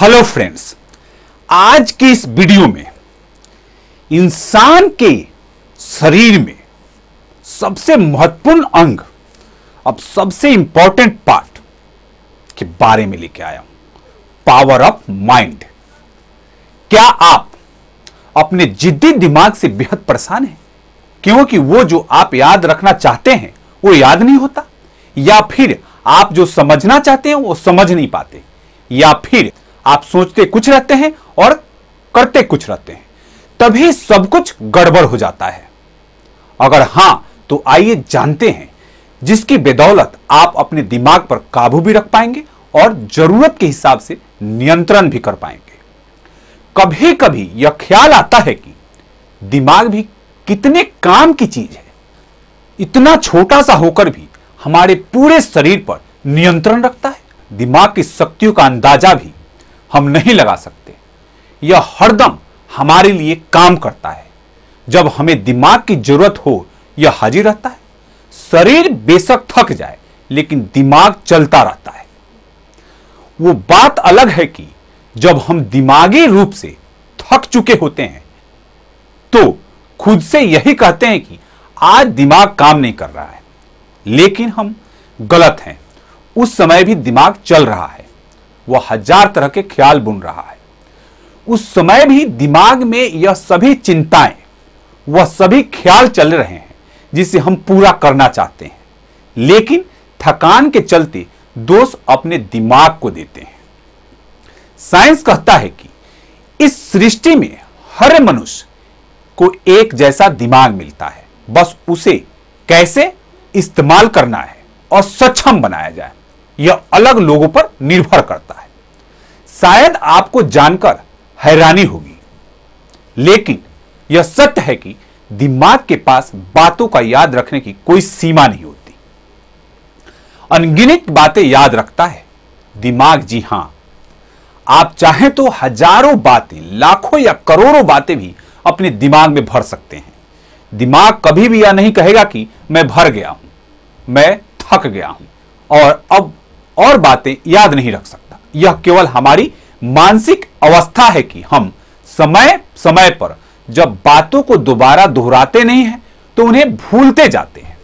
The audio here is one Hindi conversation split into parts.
हेलो फ्रेंड्स, आज की इस वीडियो में इंसान के शरीर में सबसे महत्वपूर्ण अंग, अब सबसे इंपॉर्टेंट पार्ट के बारे में लेके आया हूं, पावर ऑफ माइंड। क्या आप अपने जिद्दी दिमाग से बेहद परेशान हैं क्योंकि वो जो आप याद रखना चाहते हैं वो याद नहीं होता, या फिर आप जो समझना चाहते हैं वो समझ नहीं पाते, या फिर आप सोचते कुछ रहते हैं और करते कुछ रहते हैं, तभी सब कुछ गड़बड़ हो जाता है? अगर हां तो आइए जानते हैं जिसकी बदौलत आप अपने दिमाग पर काबू भी रख पाएंगे और जरूरत के हिसाब से नियंत्रण भी कर पाएंगे। कभी कभी यह ख्याल आता है कि दिमाग भी कितने काम की चीज है, इतना छोटा सा होकर भी हमारे पूरे शरीर पर नियंत्रण रखता है। दिमाग की शक्तियों का अंदाजा भी हम नहीं लगा सकते, यह हरदम हमारे लिए काम करता है। जब हमें दिमाग की जरूरत हो यह हाजिर रहता है। शरीर बेशक थक जाए लेकिन दिमाग चलता रहता है। वो बात अलग है कि जब हम दिमागी रूप से थक चुके होते हैं तो खुद से यही कहते हैं कि आज दिमाग काम नहीं कर रहा है, लेकिन हम गलत हैं। उस समय भी दिमाग चल रहा है, वह हजार तरह के ख्याल बुन रहा है। उस समय भी दिमाग में यह सभी चिंताएं, वह सभी ख्याल चल रहे हैं जिसे हम पूरा करना चाहते हैं, लेकिन थकान के चलते दोष अपने दिमाग को देते हैं। साइंस कहता है कि इस सृष्टि में हर मनुष्य को एक जैसा दिमाग मिलता है, बस उसे कैसे इस्तेमाल करना है और सक्षम बनाया जाए यह अलग लोगों पर निर्भर करता है। शायद आपको जानकर हैरानी होगी, लेकिन यह सत्य है कि दिमाग के पास बातों का याद रखने की कोई सीमा नहीं होती। अनगिनत बातें याद रखता है दिमाग। जी हां, आप चाहें तो हजारों बातें, लाखों या करोड़ों बातें भी अपने दिमाग में भर सकते हैं। दिमाग कभी भी यह नहीं कहेगा कि मैं भर गया हूं, मैं थक गया हूं और अब और बातें याद नहीं रख सकता। यह केवल हमारी मानसिक अवस्था है कि हम समय समय पर जब बातों को दोबारा दोहराते नहीं हैं तो उन्हें भूलते जाते हैं।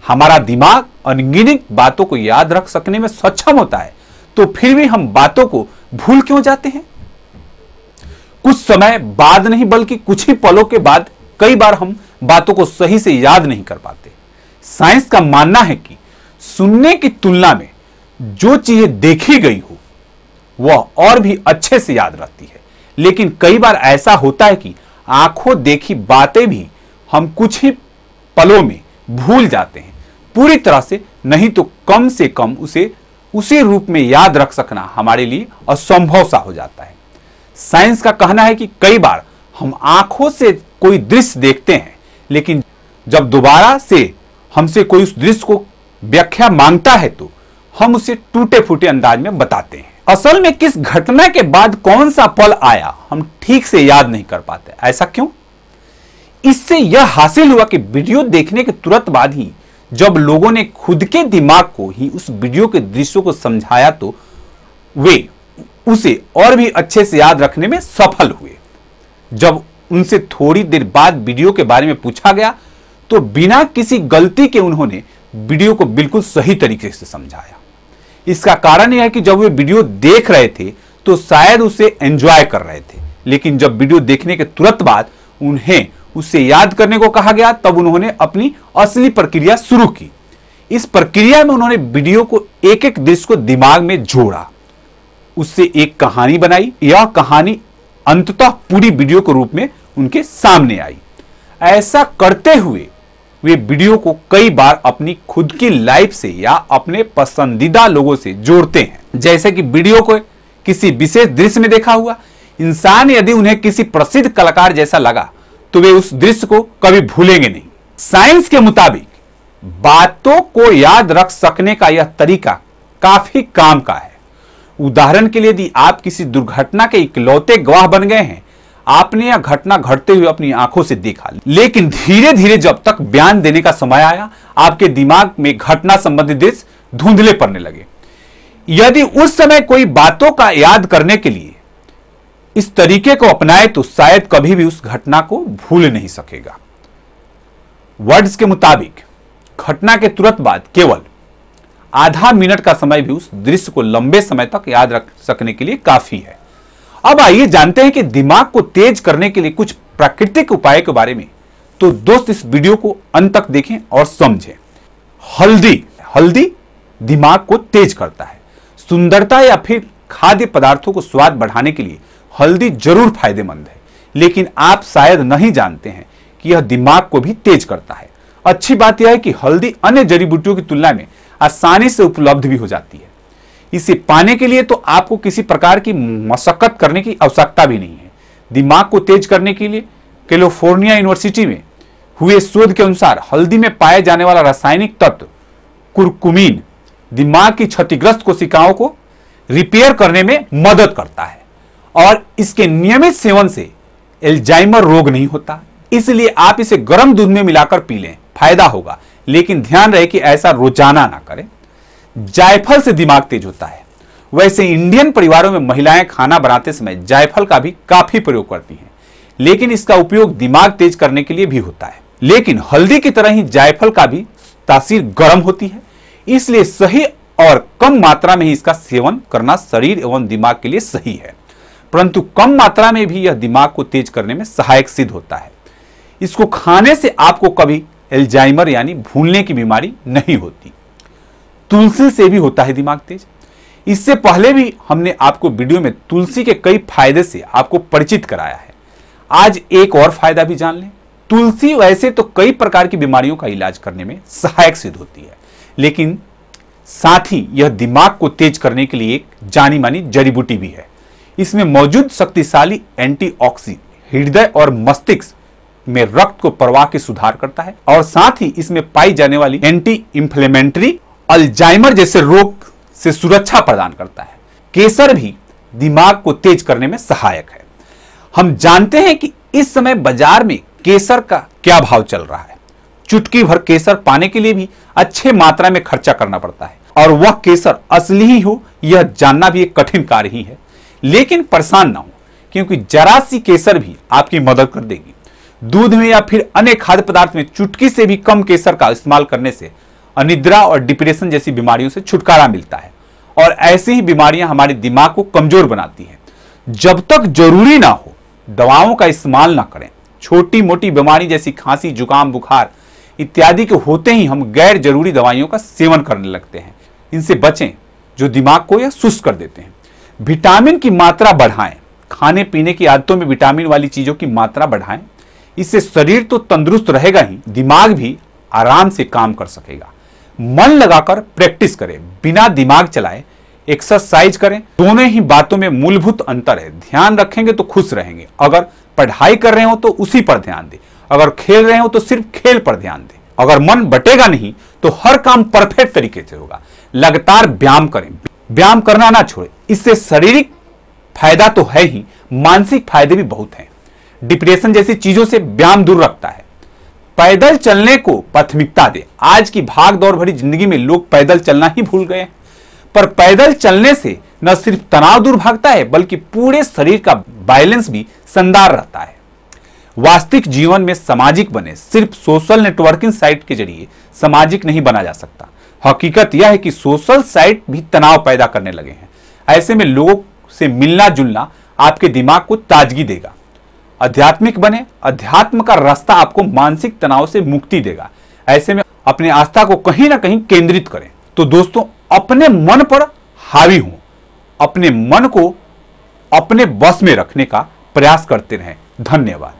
हमारा दिमाग अनगिनत बातों को याद रख सकने में सक्षम होता है, तो फिर भी हम बातों को भूल क्यों जाते हैं? कुछ समय बाद नहीं बल्कि कुछ ही पलों के बाद कई बार हम बातों को सही से याद नहीं कर पाते। साइंस का मानना है कि सुनने की तुलना में जो चीजें देखी गई हो वह और भी अच्छे से याद रहती है, लेकिन कई बार ऐसा होता है कि आंखों देखी बातें भी हम कुछ ही पलों में भूल जाते हैं। पूरी तरह से नहीं तो कम से कम उसे उसी रूप में याद रख सकना हमारे लिए असंभव सा हो जाता है। साइंस का कहना है कि कई बार हम आंखों से कोई दृश्य देखते हैं, लेकिन जब दोबारा से हमसे कोई उस दृश्य को व्याख्या मांगता है तो हम उसे टूटे फूटे अंदाज में बताते हैं। असल में किस घटना के बाद कौन सा पल आया हम ठीक से याद नहीं कर पाते। ऐसा क्यों? इससे यह हासिल हुआ कि वीडियो देखने के तुरंत बाद ही जब लोगों ने खुद के दिमाग को ही उस वीडियो के दृश्यों को समझाया तो वे उसे और भी अच्छे से याद रखने में सफल हुए। जब उनसे थोड़ी देर बाद वीडियो के बारे में पूछा गया तो बिना किसी गलती के उन्होंने वीडियो को बिल्कुल सही तरीके से समझाया। इसका कारण यह है कि जब वे वीडियो देख रहे थे तो शायद उसे एंजॉय कर रहे थे, लेकिन जब वीडियो देखने के तुरंत बाद उन्हें उसे याद करने को कहा गया तब उन्होंने अपनी असली प्रक्रिया शुरू की। इस प्रक्रिया में उन्होंने वीडियो को एक एक दृश्य को दिमाग में जोड़ा, उससे एक कहानी बनाई। यह कहानी अंततः पूरी वीडियो के रूप में उनके सामने आई। ऐसा करते हुए वे वीडियो को कई बार अपनी खुद की लाइफ से या अपने पसंदीदा लोगों से जोड़ते हैं। जैसे कि वीडियो को किसी विशेष दृश्य में देखा हुआ इंसान यदि उन्हें किसी प्रसिद्ध कलाकार जैसा लगा तो वे उस दृश्य को कभी भूलेंगे नहीं। साइंस के मुताबिक बातों को याद रख सकने का यह तरीका काफी काम का है। उदाहरण के लिए यदि आप किसी दुर्घटना के इकलौते गवाह बन गए हैं, आपने यह घटना घटते हुए अपनी आंखों से देखा, लेकिन धीरे धीरे जब तक बयान देने का समय आया आपके दिमाग में घटना संबंधित दृश्य धुंधले पड़ने लगे। यदि उस समय कोई बातों का याद करने के लिए इस तरीके को अपनाए तो शायद कभी भी उस घटना को भूल नहीं सकेगा। वर्ड्स के मुताबिक घटना के तुरंत बाद केवल आधा मिनट का समय भी उस दृश्य को लंबे समय तक याद रख सकने के लिए काफी है। अब आइए जानते हैं कि दिमाग को तेज करने के लिए कुछ प्राकृतिक उपाय के बारे में। तो दोस्त इस वीडियो को अंत तक देखें और समझें। हल्दी दिमाग को तेज करता है। सुंदरता या फिर खाद्य पदार्थों को स्वाद बढ़ाने के लिए हल्दी जरूर फायदेमंद है, लेकिन आप शायद नहीं जानते हैं कि यह दिमाग को भी तेज करता है। अच्छी बात यह है कि हल्दी अन्य जड़ी बूटियों की तुलना में आसानी से उपलब्ध भी हो जाती है। इसे पाने के लिए तो आपको किसी प्रकार की मशक्कत करने की आवश्यकता भी नहीं है। दिमाग को तेज करने के लिए कैलिफोर्निया यूनिवर्सिटी में हुए शोध के अनुसार हल्दी में पाए जाने वाला रासायनिक तत्व कुरकुमीन दिमाग की क्षतिग्रस्त कोशिकाओं को रिपेयर करने में मदद करता है और इसके नियमित सेवन से अल्जाइमर रोग नहीं होता। इसलिए आप इसे गर्म दूध में मिलाकर पी लें, फायदा होगा, लेकिन ध्यान रहे कि ऐसा रोजाना ना करें। जायफल से दिमाग तेज होता है। वैसे इंडियन परिवारों में महिलाएं खाना बनाते समय जायफल का भी काफी प्रयोग करती हैं, लेकिन इसका उपयोग दिमाग तेज करने के लिए भी होता है। लेकिन हल्दी की तरह ही जायफल का भी तासीर गर्म होती है, इसलिए सही और कम मात्रा में ही इसका सेवन करना शरीर एवं दिमाग के लिए सही है। परंतु कम मात्रा में भी यह दिमाग को तेज करने में सहायक सिद्ध होता है। इसको खाने से आपको कभी अल्जाइमर यानी भूलने की बीमारी नहीं होती। तुलसी से भी होता है दिमाग तेज। इससे पहले भी हमने आपको वीडियो में तुलसी के कई फायदे से आपको परिचित कराया है। आज एक और फायदा भी जान लें। तुलसी वैसे तो कई प्रकार की बीमारियों का इलाज करने में सहायक सिद्ध होती है, लेकिन साथ ही यह दिमाग को तेज करने के लिए एक जानी मानी जड़ी बूटी भी है। इसमें मौजूद शक्तिशाली एंटीऑक्सीडेंट हृदय और मस्तिष्क में रक्त को प्रवाह की सुधार करता है और साथ ही इसमें पाई जाने वाली एंटी इंफ्लेमेटरी अल्जाइमर जैसे रोग से सुरक्षा प्रदान करता है। केसर भी दिमाग को तेज करने में सहायक है। हम जानते हैं कि इस समय बाजार में केसर का क्या भाव चल रहा है। चुटकी भर केसर पाने के लिए भी अच्छे मात्रा में खर्चा करना पड़ता है और वह केसर असली ही हो यह जानना भी एक कठिन कार्य ही है। लेकिन परेशान ना हो, क्योंकि जरा सी केसर भी आपकी मदद कर देगी। दूध में या फिर अन्य खाद्य पदार्थ में चुटकी से भी कम केसर का इस्तेमाल करने से अनिद्रा और डिप्रेशन जैसी बीमारियों से छुटकारा मिलता है और ऐसी ही बीमारियां हमारे दिमाग को कमजोर बनाती हैं। जब तक जरूरी ना हो दवाओं का इस्तेमाल ना करें। छोटी मोटी बीमारी जैसी खांसी, जुकाम, बुखार इत्यादि के होते ही हम गैर जरूरी दवाइयों का सेवन करने लगते हैं। इनसे बचें जो दिमाग को यह सुस्त कर देते हैं। विटामिन की मात्रा बढ़ाएं। खाने पीने की आदतों में विटामिन वाली चीजों की मात्रा बढ़ाएं। इससे शरीर तो तंदुरुस्त रहेगा ही, दिमाग भी आराम से काम कर सकेगा। मन लगाकर प्रैक्टिस करें, बिना दिमाग चलाए एक्सरसाइज करें। दोनों ही बातों में मूलभूत अंतर है। ध्यान रखेंगे तो खुश रहेंगे। अगर पढ़ाई कर रहे हो तो उसी पर ध्यान दें। अगर खेल रहे हो तो सिर्फ खेल पर ध्यान दें। अगर मन बटेगा नहीं तो हर काम परफेक्ट तरीके से होगा। लगातार व्यायाम करें, व्यायाम करना ना छोड़ें। इससे शारीरिक फायदा तो है ही, मानसिक फायदे भी बहुत हैं। डिप्रेशन जैसी चीजों से व्यायाम दूर रखता है। पैदल चलने को प्राथमिकता दें। आज की भाग दौड़ भरी जिंदगी में लोग पैदल चलना ही भूल गए हैं, पर पैदल चलने से न सिर्फ तनाव दूर भागता है बल्कि पूरे शरीर का बैलेंस भी शानदार रहता है। वास्तविक जीवन में सामाजिक बने। सिर्फ सोशल नेटवर्किंग साइट के जरिए सामाजिक नहीं बना जा सकता। हकीकत यह है कि सोशल साइट भी तनाव पैदा करने लगे हैं। ऐसे में लोगों से मिलना जुलना आपके दिमाग को ताजगी देगा। आध्यात्मिक बने। अध्यात्म का रास्ता आपको मानसिक तनाव से मुक्ति देगा। ऐसे में अपने आस्था को कहीं ना कहीं केंद्रित करें। तो दोस्तों, अपने मन पर हावी हों। अपने मन को अपने बस में रखने का प्रयास करते रहें। धन्यवाद।